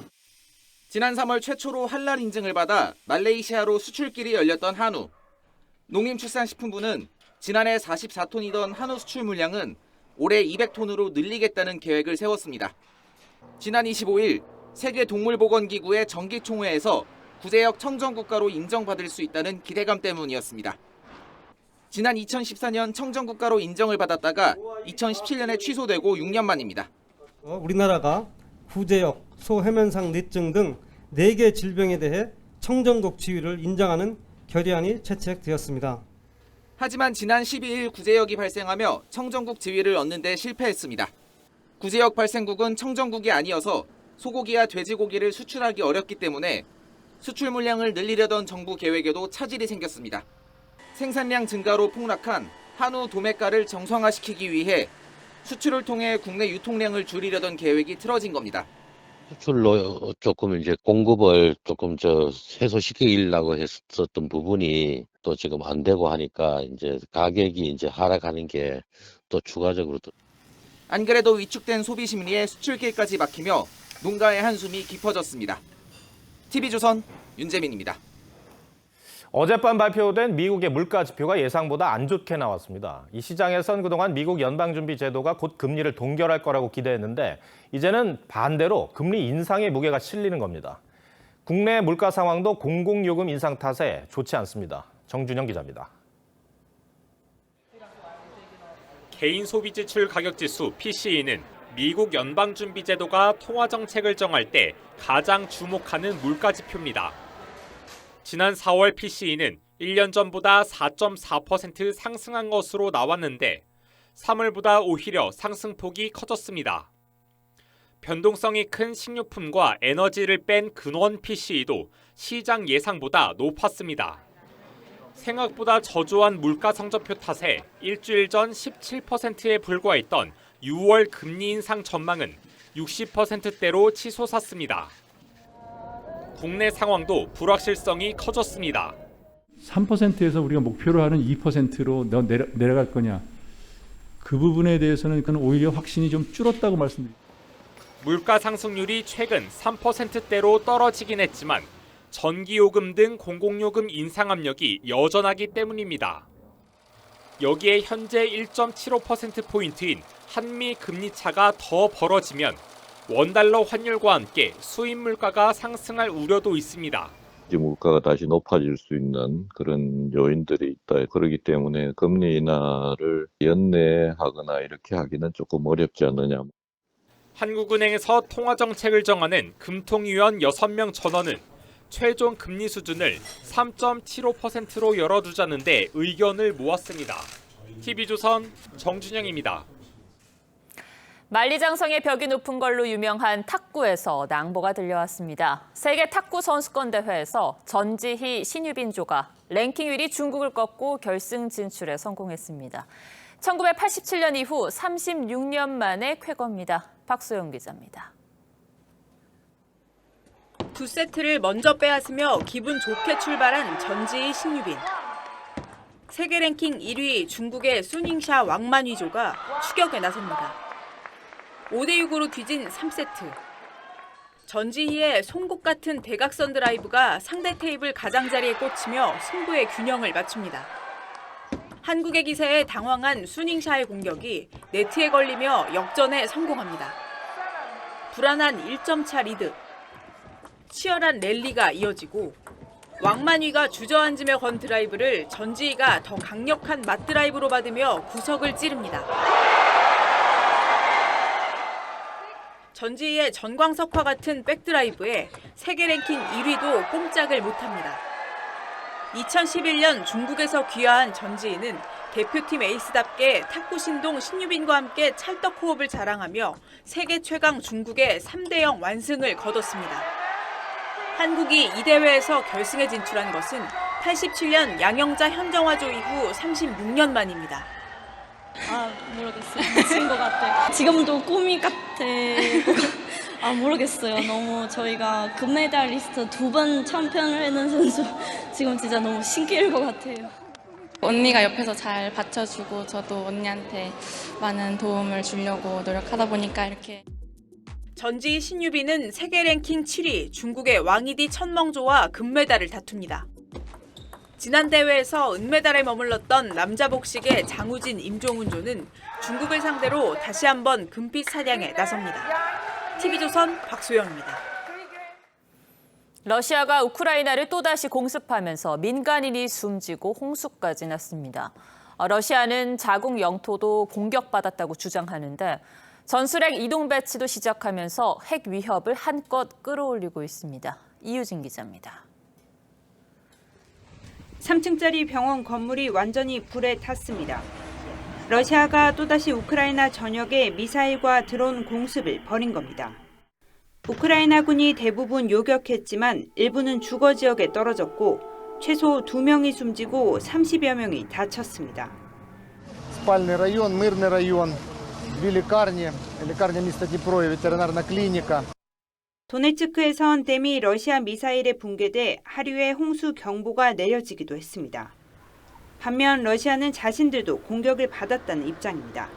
Speaker 27: 지난 3월 최초로 할랄 인증을 받아 말레이시아로 수출길이 열렸던 한우. 농림축산식품부는 지난해 44톤이던 한우 수출 물량은 올해 200톤으로 늘리겠다는 계획을 세웠습니다. 지난 25일 세계동물보건기구의 정기총회에서 구제역 청정국가로 인정받을 수 있다는 기대감 때문이었습니다. 지난 2014년 청정국가로 인정을 받았다가 2017년에 취소되고 6년 만입니다.
Speaker 3: 우리나라가 구제역, 소해면상 뇌증 등 4개 질병에 대해 청정국 지위를 인정하는 결의안이 채택되었습니다.
Speaker 27: 하지만 지난 12일 구제역이 발생하며 청정국 지위를 얻는 데 실패했습니다. 구제역 발생국은 청정국이 아니어서 소고기와 돼지고기를 수출하기 어렵기 때문에 수출 물량을 늘리려던 정부 계획에도 차질이 생겼습니다. 생산량 증가로 폭락한 한우 도매가를 정상화시키기 위해 수출을 통해 국내 유통량을 줄이려던 계획이 틀어진 겁니다.
Speaker 9: 수출로 조금 이제 공급을 조금 해소시키려고 했었던 부분이 또 지금 안 되고 하니까 이제 가격이 이제 하락하는 게 또 추가적으로 또.
Speaker 27: 안 그래도 위축된 소비 심리에 수출길까지 막히며 농가의 한숨이 깊어졌습니다. TV조선 윤재민입니다.
Speaker 2: 어젯밤 발표된 미국의 물가 지표가 예상보다 안 좋게 나왔습니다. 이 시장에선 그동안 미국 연방준비제도가 곧 금리를 동결할 거라고 기대했는데 이제는 반대로 금리 인상의 무게가 실리는 겁니다. 국내 물가 상황도 공공요금 인상 탓에 좋지 않습니다. 정준영 기자입니다.
Speaker 10: 개인 소비 지출 가격 지수 PCE는 미국 연방준비제도가 통화정책을 정할 때 가장 주목하는 물가 지표입니다. 지난 4월 PCE는 1년 전보다 4.4% 상승한 것으로 나왔는데 3월보다 오히려 상승폭이 커졌습니다. 변동성이 큰 식료품과 에너지를 뺀 근원 PCE도 시장 예상보다 높았습니다. 생각보다 저조한 물가 성적표 탓에 일주일 전 17%에 불과했던 6월 금리 인상 전망은 60%대로 치솟았습니다. 국내 상황도 불확실성이 커졌습니다.
Speaker 11: 3%에서 우리가 목표로 하는 2%로 내려갈 거냐. 그 부분에 대해서는 오히려 확신이 좀 줄었다고 말씀드립니다.
Speaker 10: 물가 상승률이 최근 3%대로 떨어지긴 했지만 전기요금 등 공공요금 인상 압력이 여전하기 때문입니다. 여기에 현재 1.75%포인트인 한미 금리 차가 더 벌어지면 원달러 환율과 함께 수입 물가가 상승할 우려도 있습니다.
Speaker 9: 물가가 다시 높아질 수 있는 그런 요인들이 있다. 그렇기 때문에 금리 인하를 연내하거나 이렇게 하기는 조금 어렵지 않느냐.
Speaker 10: 한국은행에서 통화정책을 정하는 금통위원 6명 전원은 최종 금리 수준을 3.75%로 열어두자는데 의견을 모았습니다. TV조선 정준영입니다.
Speaker 17: 만리장성의 벽이 높은 걸로 유명한 탁구에서 낭보가 들려왔습니다. 세계 탁구 선수권 대회에서 전지희, 신유빈조가 랭킹 1위 중국을 꺾고 결승 진출에 성공했습니다. 1987년 이후 36년 만의 쾌거입니다. 박소영 기자입니다.
Speaker 13: 두 세트를 먼저 빼앗으며 기분 좋게 출발한 전지희, 신유빈. 세계 랭킹 1위 중국의 수닝샤 왕만위조가 추격에 나섭니다. 5대6으로 뒤진 3세트. 전지희의 송곳 같은 대각선 드라이브가 상대 테이블 가장자리에 꽂히며 승부의 균형을 맞춥니다. 한국의 기세에 당황한 수닝샤의 공격이 네트에 걸리며 역전에 성공합니다. 불안한 1점 차 리드. 치열한 랠리가 이어지고 왕만위가 주저앉으며 건 드라이브를 전지희가 더 강력한 맞드라이브로 받으며 구석을 찌릅니다. 전지희의 전광석화 같은 백드라이브에 세계 랭킹 1위도 꼼짝을 못합니다. 2011년 중국에서 귀화한 전지희는 대표팀 에이스답게 탁구 신동 신유빈과 함께 찰떡 호흡을 자랑하며 세계 최강 중국의 3대0 완승을 거뒀습니다. 한국이 이 대회에서 결승에 진출한 것은 87년 양영자 현정화조 이후 36년 만입니다.
Speaker 14: 모르겠어요. 미친 것 같아. 지금도 꿈이 같아. 모르겠어요. 너무 저희가 금메달리스트 2번 챔피언을 했는 선수 지금 진짜 너무 신기할 것 같아요.
Speaker 15: 언니가 옆에서 잘 받쳐주고 저도 언니한테 많은 도움을 주려고 노력하다 보니까 이렇게.
Speaker 13: 전지희, 신유빈은 세계 랭킹 7위 중국의 왕이디 천멍조와 금메달을 다툽니다. 지난 대회에서 은메달에 머물렀던 남자 복식의 장우진, 임종훈조는 중국을 상대로 다시 한번 금빛 사냥에 나섭니다. TV조선 박소영입니다.
Speaker 17: 러시아가 우크라이나를 또다시 공습하면서 민간인이 숨지고 홍수까지 났습니다. 러시아는 자국 영토도 공격받았다고 주장하는데 전술핵 이동 배치도 시작하면서 핵 위협을 한껏 끌어올리고 있습니다. 이유진 기자입니다.
Speaker 1: 3층짜리 병원 건물이 완전히 불에 탔습니다. 러시아가 또다시 우크라이나 전역에 미사일과 드론 공습을 벌인 겁니다. 우크라이나군이 대부분 요격했지만 일부는 주거 지역에 떨어졌고 최소 2명이 숨지고 30여 명이 다쳤습니다.
Speaker 16: Спальный район, мирный район, две лекарни, лекарня места Днепро и ветеринарная клиника.
Speaker 1: 도네츠크에선 댐이 러시아 미사일에 붕괴돼 하류에 홍수 경보가 내려지기도 했습니다. 반면 러시아는 자신들도 공격을 받았다는 입장입니다.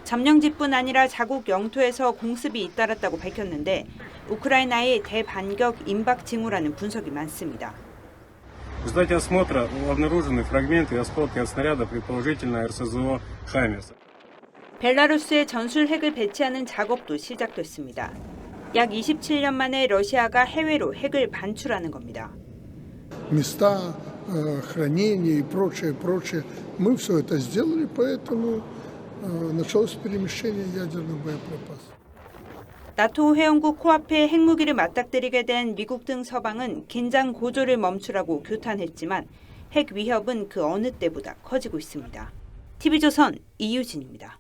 Speaker 1: 점령지뿐 아니라 자국 영토에서 공습이 잇따랐다고 밝혔는데 우크라이나의 대반격 임박 징후라는 분석이 많습니다.
Speaker 18: В результате осмотра обнаружены фрагменты и осколки от снаряда, предположительно РСЗО «Хаммерс».
Speaker 1: 벨라루스에 전술 핵을 배치하는 작업도 시작됐습니다. 약 27년 만에 러시아가 해외로 핵을 반출하는 겁니다.
Speaker 26: Места хранения и прочее. Мы все это сделали, поэтому началось перемещение ядерных боеприпасов.
Speaker 1: 나토 회원국 코앞에 핵무기를 맞닥뜨리게 된 미국 등 서방은 긴장 고조를 멈추라고 교탄했지만 핵 위협은 그 어느 때보다 커지고 있습니다. TV조선 이유진입니다.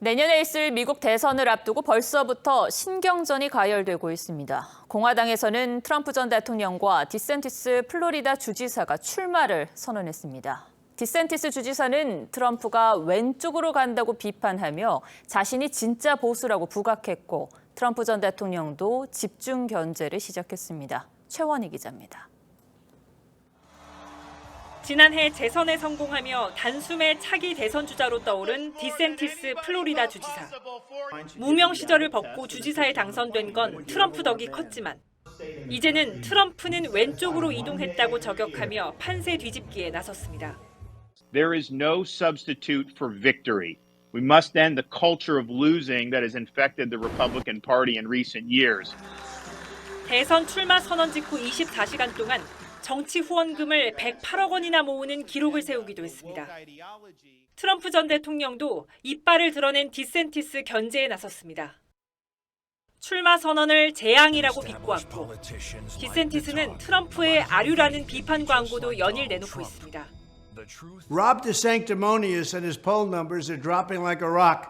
Speaker 17: 내년에 있을 미국 대선을 앞두고 벌써부터 신경전이 가열되고 있습니다. 공화당에서는 트럼프 전 대통령과 디센티스 플로리다 주지사가 출마를 선언했습니다. 디센티스 주지사는 트럼프가 왼쪽으로 간다고 비판하며 자신이 진짜 보수라고 부각했고 트럼프 전 대통령도 집중 견제를 시작했습니다. 최원희 기자입니다.
Speaker 19: 지난해 재선에 성공하며 단숨에 차기 대선 주자로 떠오른 디센티스 플로리다 주지사. 무명 시절을 벗고 주지사에 당선된 건 트럼프 덕이 컸지만 이제는 트럼프는 왼쪽으로 이동했다고 저격하며 판세 뒤집기에 나섰습니다.
Speaker 20: There is no substitute for victory. We must end the culture of losing that has infected the Republican Party in recent years.
Speaker 19: 대선 출마 선언 직후 24시간 동안 정치 후원금을 108억 원이나 모으는 기록을 세우기도 했습니다. 트럼프 전 대통령도 이빨을 드러낸 디센티스 견제에 나섰습니다. 출마 선언을 재앙이라고 비꼬았고 디센티스는 트럼프의 아류라는 비판 광고도 연일 내놓고 있습니다.
Speaker 21: Rob DeSanctimonious and his poll numbers are dropping like a rock.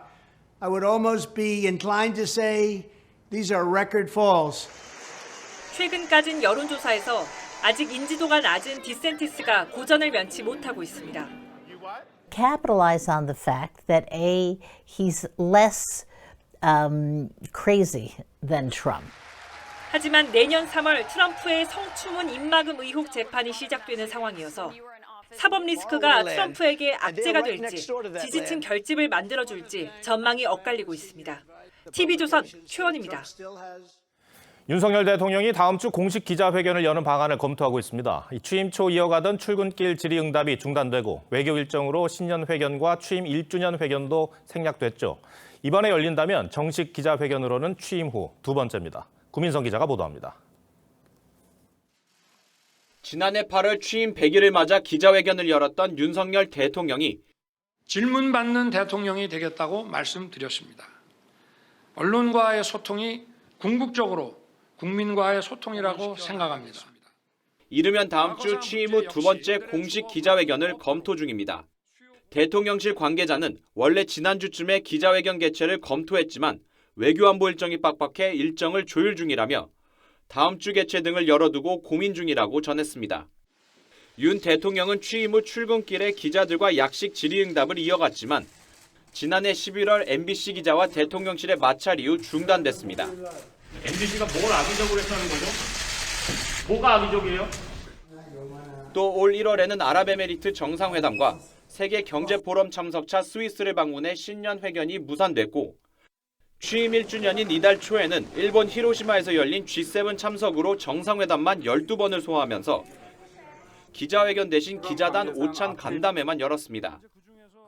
Speaker 21: I would almost be inclined to say these are record falls.
Speaker 19: 최근까진 여론조사에서 아직 인지도가 낮은 디센티스가 고전을 면치 못하고 있습니다.
Speaker 22: Capitalize on the fact that he's less crazy than Trump.
Speaker 19: 하지만 내년 3월 트럼프의 성추문 입막음 의혹 재판이 시작되는 상황이어서 사법 리스크가 트럼프에게 악재가 될지 지지층 결집을 만들어줄지 전망이 엇갈리고 있습니다. TV조선 최원입니다.
Speaker 2: 윤석열 대통령이 다음 주 공식 기자회견을 여는 방안을 검토하고 있습니다. 취임 초 이어가던 출근길 질의응답이 중단되고 외교 일정으로 신년회견과 취임 1주년 회견도 생략됐죠. 이번에 열린다면 정식 기자회견으로는 취임 후 두 번째입니다. 구민성 기자가 보도합니다.
Speaker 27: 지난해 8월 취임 100일을 맞아 기자회견을 열었던 윤석열 대통령이
Speaker 28: 질문받는 대통령이 되겠다고 말씀드렸습니다. 언론과의 소통이 궁극적으로 국민과의 소통이라고 생각합니다.
Speaker 27: 이르면 다음 주 취임 후 두 번째 공식 기자회견을 검토 중입니다. 대통령실 관계자는 원래 지난주쯤에 기자회견 개최를 검토했지만 외교안보 일정이 빡빡해 일정을 조율 중이라며 다음 주 개최 등을 열어두고 고민 중이라고 전했습니다. 윤 대통령은 취임 후 출근길에 기자들과 약식 질의응답을 이어갔지만 지난해 11월 MBC 기자와 대통령실의 마찰 이후 중단됐습니다.
Speaker 20: MBC가 뭘 악의적으로 했다는 거죠? 뭐가 악의적이에요?
Speaker 27: 또 올 1월에는 아랍에미리트 정상회담과 세계경제포럼 참석차 스위스를 방문해 신년회견이 무산됐고 취임 1주년인 이달 초에는 일본 히로시마에서 열린 G7 참석으로 정상회담만 12번을 소화하면서 기자회견 대신 기자단 오찬 간담회만 열었습니다.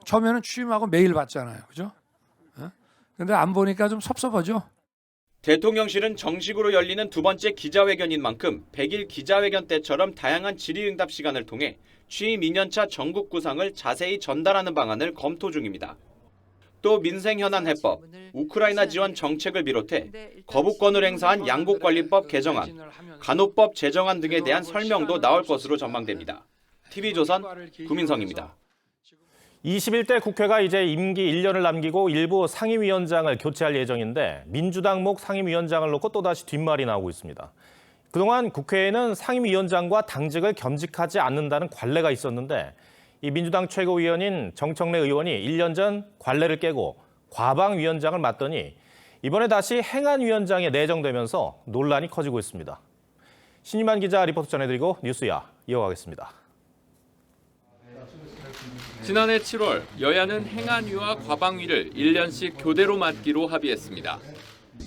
Speaker 28: 처음에는 취임하고 메일 받잖아요. 그죠? 근데 안 보니까 좀 섭섭하죠?
Speaker 4: 대통령실은 정식으로 열리는 두 번째 기자회견인 만큼 100일 기자회견 때처럼 다양한 질의응답 시간을 통해 취임 2년차 전국 구상을 자세히 전달하는 방안을 검토 중입니다. 또 민생현안 해법, 우크라이나 지원 정책을 비롯해 거부권을 행사한 양곡관리법 개정안, 간호법 제정안 등에 대한 설명도 나올 것으로 전망됩니다. TV조선 구민성입니다.
Speaker 2: 21대 국회가 이제 임기 1년을 남기고 일부 상임위원장을 교체할 예정인데 민주당 목 상임위원장을 놓고 또다시 뒷말이 나오고 있습니다. 그동안 국회에는 상임위원장과 당직을 겸직하지 않는다는 관례가 있었는데 이 민주당 최고위원인 정청래 의원이 1년 전 관례를 깨고 과방위원장을 맡더니 이번에 다시 행안위원장에 내정되면서 논란이 커지고 있습니다. 신임한 기자 리포트 전해드리고 뉴스야 이어가겠습니다.
Speaker 10: 지난해 7월 여야는 행안위와 과방위를 1년씩 교대로 맡기로 합의했습니다.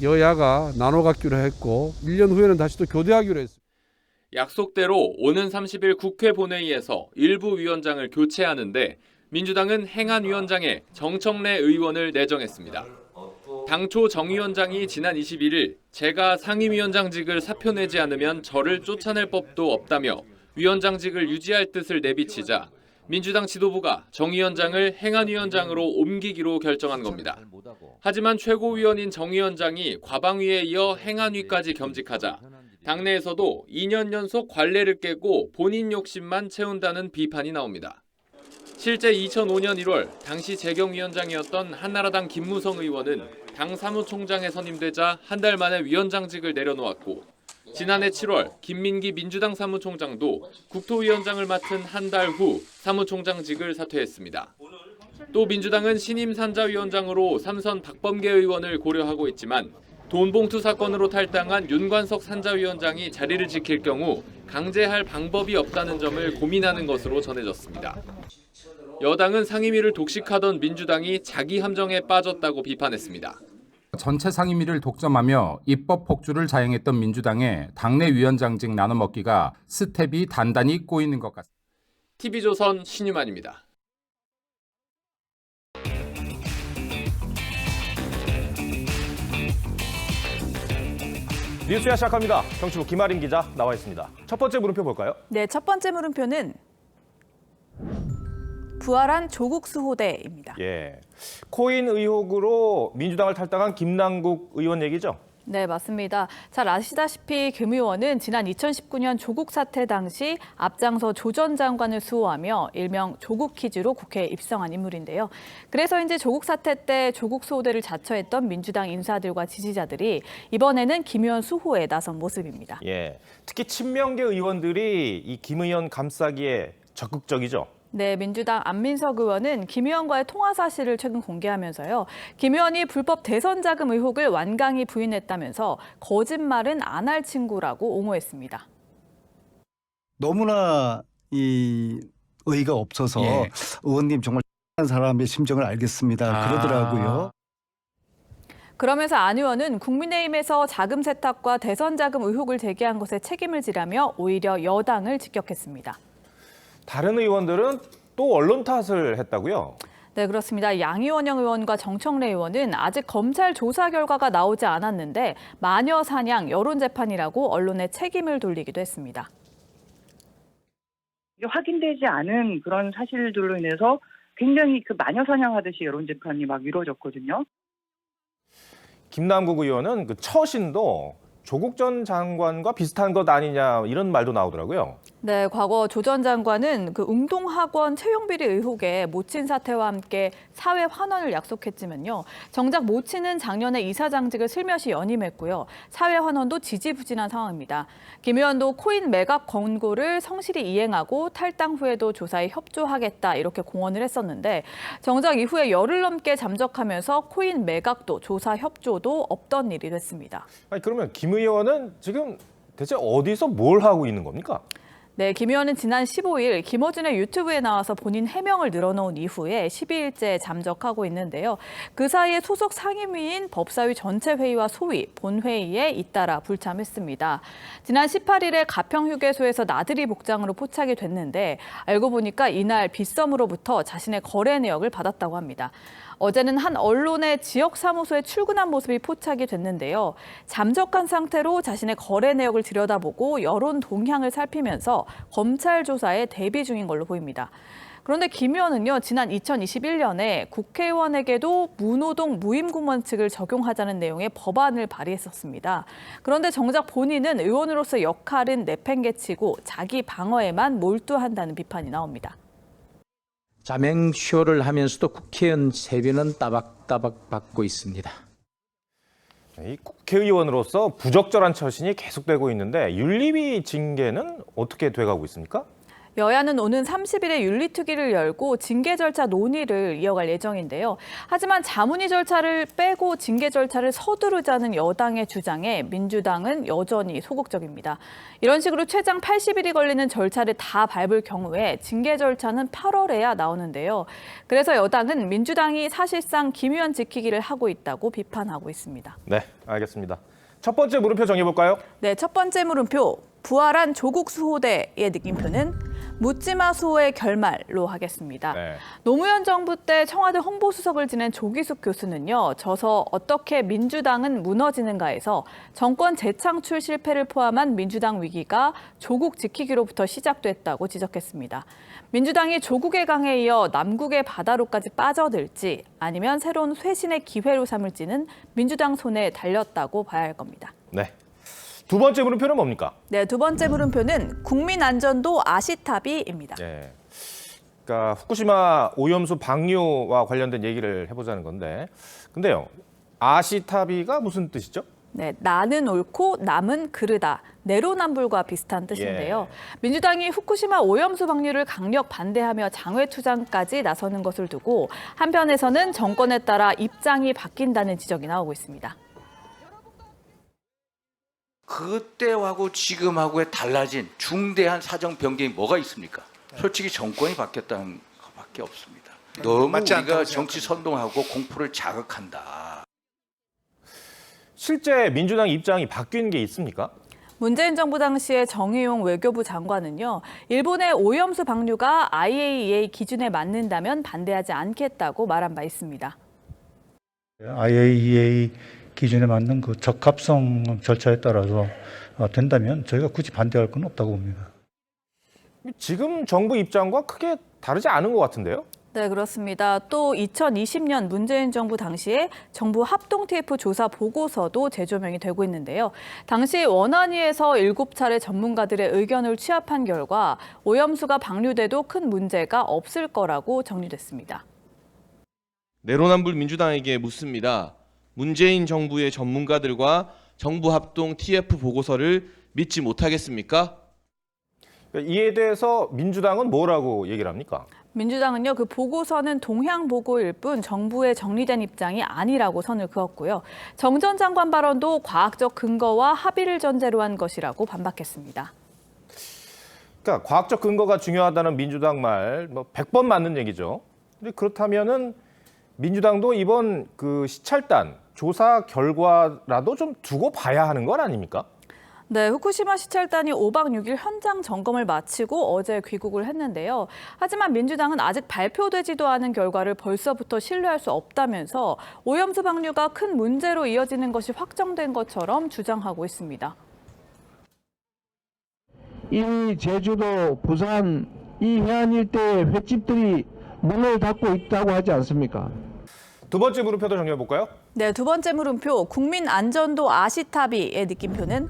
Speaker 5: 여야가 나눠 갖기로 했고 1년 후에는 다시 또 교대하기로 했습니다.
Speaker 10: 약속대로 오는 30일 국회 본회의에서 일부 위원장을 교체하는데 민주당은 행안위원장에 정청래 의원을 내정했습니다. 당초 정 위원장이 지난 21일 제가 상임위원장직을 사표내지 않으면 저를 쫓아낼 법도 없다며 위원장직을 유지할 뜻을 내비치자 민주당 지도부가 정 위원장을 행안위원장으로 옮기기로 결정한 겁니다. 하지만 최고위원인 정 위원장이 과방위에 이어 행안위까지 겸직하자 당내에서도 2년 연속 관례를 깨고 본인 욕심만 채운다는 비판이 나옵니다. 실제 2005년 1월 당시 재경위원장이었던 한나라당 김무성 의원은 당 사무총장에 선임되자 한 달 만에 위원장직을 내려놓았고 지난해 7월 김민기 민주당 사무총장도 국토위원장을 맡은 한 달 후 사무총장직을 사퇴했습니다. 또 민주당은 신임 산자위원장으로 삼선 박범계 의원을 고려하고 있지만 돈봉투 사건으로 탈당한 윤관석 산자위원장이 자리를 지킬 경우 강제할 방법이 없다는 점을 고민하는 것으로 전해졌습니다. 여당은 상임위를 독식하던 민주당이 자기 함정에 빠졌다고 비판했습니다.
Speaker 6: 전체 상임위를 독점하며 입법 폭주를 자행했던 민주당의 당내 위원장직 나눠먹기가 스텝이 단단히 꼬이는 것 같습니다.
Speaker 10: TV조선 신유만입니다.
Speaker 2: 뉴스야 시작합니다. 정치부 김아림 기자 나와 있습니다. 첫 번째 물음표 볼까요?
Speaker 7: 네, 첫 번째 물음표는 부활한 조국 수호대입니다.
Speaker 2: 예, 코인 의혹으로 민주당을 탈당한 김남국 의원 얘기죠?
Speaker 7: 네, 맞습니다. 잘 아시다시피 김 의원은 지난 2019년 조국 사태 당시 앞장서 조 전 장관을 수호하며 일명 조국 퀴즈로 국회에 입성한 인물인데요. 그래서인지 조국 사태 때 조국 수호대를 자처했던 민주당 인사들과 지지자들이 이번에는 김 의원 수호에 나선 모습입니다.
Speaker 2: 예, 특히 친명계 의원들이 이 김 의원 감싸기에 적극적이죠.
Speaker 7: 네, 민주당 안민석 의원은 김 의원과의 통화 사실을 최근 공개하면서요. 김 의원이 불법 대선 자금 의혹을 완강히 부인했다면서 거짓말은 안 할 친구라고 옹호했습니다.
Speaker 12: 너무나 이 의의가 없어서
Speaker 23: 예.
Speaker 12: 의원님 정말 한 사람의 심정을 알겠습니다. 그러더라고요.
Speaker 7: 그러면서 안 의원은 국민의힘에서 자금 세탁과 대선 자금 의혹을 제기한 것에 책임을 지라며 오히려 여당을 직격했습니다.
Speaker 2: 다른 의원들은 또 언론 탓을 했다고요?
Speaker 7: 네, 그렇습니다. 양이원영 의원과 정청래 의원은 아직 검찰 조사 결과가 나오지 않았는데 마녀 사냥 여론 재판이라고 언론에 책임을 돌리기도 했습니다.
Speaker 24: 확인되지 않은 그런 사실들로 인해서 굉장히 그 마녀 사냥하듯이 여론 재판이 막 이루어졌거든요.
Speaker 2: 김남국 의원은 그 처신도 조국 전 장관과 비슷한 것 아니냐 이런 말도 나오더라고요.
Speaker 7: 네, 과거 조 전 장관은 그 웅동학원 채용비리 의혹에 모친 사태와 함께 사회 환원을 약속했지만요. 정작 모친은 작년에 이사장직을 슬며시 연임했고요. 사회 환원도 지지부진한 상황입니다. 김 의원도 코인 매각 권고를 성실히 이행하고 탈당 후에도 조사에 협조하겠다 이렇게 공언을 했었는데 정작 이후에 열흘 넘게 잠적하면서 코인 매각도 조사 협조도 없던 일이 됐습니다.
Speaker 2: 아니, 그러면 김 의원은 지금 대체 어디서 뭘 하고 있는 겁니까?
Speaker 7: 네, 김 의원은 지난 15일 김어준의 유튜브에 나와서 본인 해명을 늘어놓은 이후에 12일째 잠적하고 있는데요. 그 사이에 소속 상임위인 법사위 전체 회의와 소위 본회의에 잇따라 불참했습니다. 지난 18일에 가평휴게소에서 나들이 복장으로 포착이 됐는데 알고 보니까 이날 빗썸으로부터 자신의 거래 내역을 받았다고 합니다. 어제는 한 언론의 지역 사무소에 출근한 모습이 포착이 됐는데요. 잠적한 상태로 자신의 거래 내역을 들여다보고 여론 동향을 살피면서 검찰 조사에 대비 중인 걸로 보입니다. 그런데 김 의원은요, 지난 2021년에 국회의원에게도 무노동 무임금원칙을 적용하자는 내용의 법안을 발의했었습니다. 그런데 정작 본인은 의원으로서 역할은 내팽개치고 자기 방어에만 몰두한다는 비판이 나옵니다.
Speaker 3: 자맹쇼를 하면서도 국회의원 세비는 따박따박 받고 있습니다.
Speaker 2: 이 국회의원으로서 부적절한 처신이 계속되고 있는데 윤리위 징계는 어떻게 돼가고 있습니까?
Speaker 7: 여야는 오는 30일에 윤리특위를 열고 징계 절차 논의를 이어갈 예정인데요. 하지만 자문위 절차를 빼고 징계 절차를 서두르자는 여당의 주장에 민주당은 여전히 소극적입니다. 이런 식으로 최장 80일이 걸리는 절차를 다 밟을 경우에 징계 절차는 8월에야 나오는데요. 그래서 여당은 민주당이 사실상 김 의원 지키기를 하고 있다고 비판하고 있습니다.
Speaker 2: 네, 알겠습니다. 첫 번째 물음표 정해볼까요?
Speaker 7: 네, 첫 번째 물음표. 부활한 조국 수호대의 느낌표는 묻지마 수호의 결말로 하겠습니다.
Speaker 2: 네.
Speaker 7: 노무현 정부 때 청와대 홍보수석을 지낸 조기숙 교수는요. 저서 어떻게 민주당은 무너지는가에서 정권 재창출 실패를 포함한 민주당 위기가 조국 지키기로부터 시작됐다고 지적했습니다. 민주당이 조국의 강에 이어 남국의 바다로까지 빠져들지 아니면 새로운 쇄신의 기회로 삼을지는 민주당 손에 달렸다고 봐야 할 겁니다.
Speaker 2: 네. 두 번째 물음표는 뭡니까?
Speaker 7: 네, 두 번째 물음표는 국민안전도 아시타비입니다.
Speaker 2: 네. 그러니까 후쿠시마 오염수 방류와 관련된 얘기를 해보자는 건데, 근데요, 아시타비가 무슨 뜻이죠?
Speaker 7: 네, 나는 옳고 남은 그르다. 내로남불과 비슷한 뜻인데요. 민주당이 후쿠시마 오염수 방류를 강력 반대하며 장외 투쟁까지 나서는 것을 두고 한편에서는 정권에 따라 입장이 바뀐다는 지적이 나오고 있습니다.
Speaker 8: 그때하고 지금하고의 달라진 중대한 사정 변경이 뭐가 있습니까? 솔직히 정권이 바뀌었다는 것밖에 없습니다. 너무 우리가 정치 선동하고 공포를 자극한다.
Speaker 2: 실제 민주당 입장이 바뀐 게 있습니까?
Speaker 7: 문재인 정부 당시에 정의용 외교부 장관은요. 일본의 오염수 방류가 IAEA 기준에 맞는다면 반대하지 않겠다고 말한 바 있습니다.
Speaker 9: IAEA 기준에 맞는 그 적합성 절차에 따라서 된다면 저희가 굳이 반대할 건 없다고 봅니다.
Speaker 2: 지금 정부 입장과 크게 다르지 않은 것 같은데요?
Speaker 7: 네, 그렇습니다. 또 2020년 문재인 정부 당시에 정부 합동 TF 조사 보고서도 재조명이 되고 있는데요. 당시 원안위에서 7차례 전문가들의 의견을 취합한 결과 오염수가 방류돼도 큰 문제가 없을 거라고 정리됐습니다.
Speaker 11: 내로남불 민주당에게 묻습니다. 문재인 정부의 전문가들과 정부 합동 TF 보고서를 믿지 못하겠습니까?
Speaker 2: 이에 대해서 민주당은 뭐라고 얘기를 합니까?
Speaker 7: 민주당은요, 그 보고서는 동향 보고일 뿐 정부의 정리된 입장이 아니라고 선을 그었고요. 정 전 장관 발언도 과학적 근거와 합의를 전제로 한 것이라고 반박했습니다.
Speaker 2: 그러니까 과학적 근거가 중요하다는 민주당 말 100번 맞는 얘기죠. 근데 그렇다면은 민주당도 이번 그 시찰단 조사 결과라도 좀 두고 봐야 하는 건 아닙니까?
Speaker 7: 네, 후쿠시마 시찰단이 5박 6일 현장 점검을 마치고 어제 귀국을 했는데요. 하지만 민주당은 아직 발표되지도 않은 결과를 벌써부터 신뢰할 수 없다면서 오염수 방류가 큰 문제로 이어지는 것이 확정된 것처럼 주장하고 있습니다.
Speaker 14: 이미 제주도, 부산, 이 해안 일대의 횟집들이 문을 닫고 있다고 하지 않습니까?
Speaker 2: 두 번째 물음표도 정리해볼까요?
Speaker 7: 네, 두 번째 물음표, 국민안전도 아시타비의 느낌표는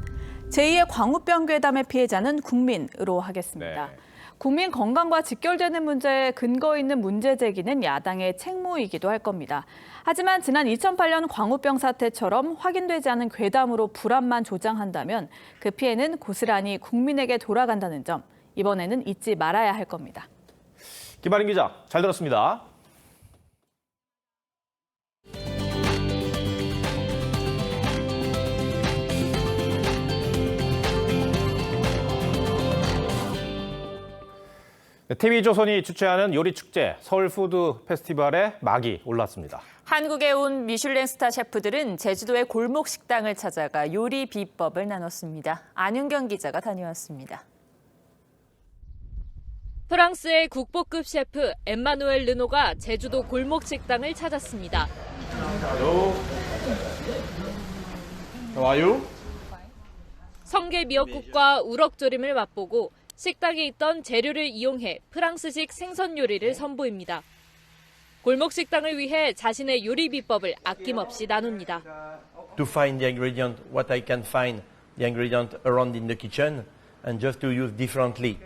Speaker 7: 제2의 광우병 괴담의 피해자는 국민으로 하겠습니다. 네. 국민 건강과 직결되는 문제에 근거 있는 문제 제기는 야당의 책무이기도 할 겁니다. 하지만 지난 2008년 광우병 사태처럼 확인되지 않은 괴담으로 불안만 조장한다면 그 피해는 고스란히 국민에게 돌아간다는 점, 이번에는 잊지 말아야 할 겁니다.
Speaker 2: 김아린 기자, 잘 들었습니다. TV조선이 주최하는 요리축제 서울푸드 페스티벌에 막이 올랐습니다.
Speaker 17: 한국에 온 미슐랭 스타 셰프들은 제주도의 골목 식당을 찾아가 요리 비법을 나눴습니다. 안윤경 기자가 다녀왔습니다.
Speaker 1: 프랑스의 국보급 셰프 엠마누엘 르노가 제주도 골목 식당을 찾았습니다. 성게 미역국과 우럭조림을 맛보고 식당에 있던 재료를 이용해 프랑스식 생선 요리를 선보입니다. 골목 식당을 위해 자신의 요리 비법을 아낌없이 나눕니다.
Speaker 13: To find the ingredient, what I can find the ingredient around in the kitchen, and just to use differently.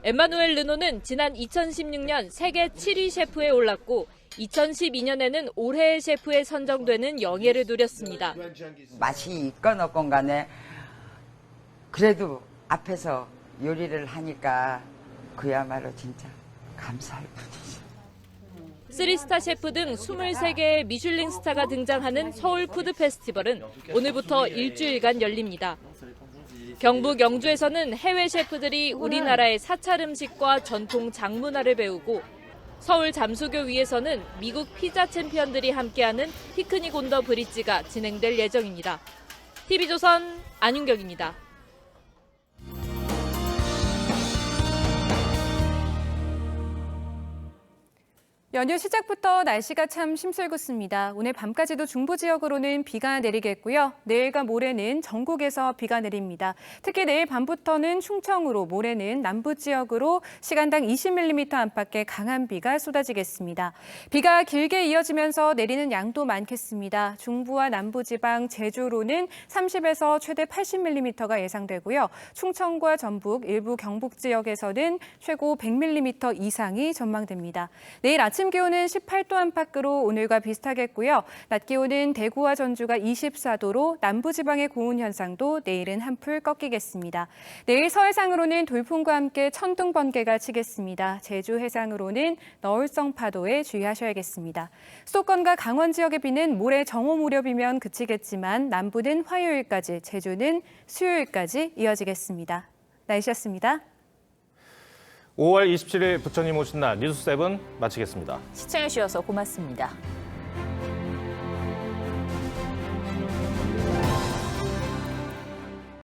Speaker 1: 엠마누엘 르노는 지난 2016년 세계 7위 셰프에 올랐고 2012년에는 올해의 셰프에 선정되는 영예를 누렸습니다.
Speaker 15: 맛이 있건 없건 간에 그래도 앞에서 요리를 하니까 그야말로 진짜 감사할 뿐이죠.
Speaker 1: 3스타 셰프 등 23개의 미슐링 스타가 등장하는 서울 푸드 페스티벌은 오늘부터 일주일간 열립니다. 경북 영주에서는 해외 셰프들이 우리나라의 사찰 음식과 전통 장문화를 배우고 서울 잠수교 위에서는 미국 피자 챔피언들이 함께하는 피크닉 온 더 브릿지가 진행될 예정입니다. TV조선 안윤경입니다.
Speaker 16: 연휴 시작부터 날씨가 참 심술궂습니다. 오늘 밤까지도 중부 지역으로는 비가 내리겠고요. 내일과 모레는 전국에서 비가 내립니다. 특히 내일 밤부터는 충청으로, 모레는 남부 지역으로 시간당 20mm 안팎의 강한 비가 쏟아지겠습니다. 비가 길게 이어지면서 내리는 양도 많겠습니다. 중부와 남부 지방, 제주로는 30에서 최대 80mm가 예상되고요. 충청과 전북, 일부 경북 지역에서는 최고 100mm 이상이 전망됩니다. 내일 아침 기온은 18도 안팎으로 오늘과 비슷하겠고요. 낮 기온은 대구와 전주가 24도로 남부지방의 고온 현상도 내일은 한풀 꺾이겠습니다. 내일 서해상으로는 돌풍과 함께 천둥 번개가 치겠습니다. 제주 해상으로는 너울성 파도에 주의하셔야겠습니다. 수도권과 강원 지역의 비는 모레 정오 무렵이면 그치겠지만 남부는 화요일까지, 제주는 수요일까지 이어지겠습니다. 날씨였습니다.
Speaker 2: 5월 27일 부처님 오신 날 뉴스7 마치겠습니다.
Speaker 17: 시청해주셔서 고맙습니다.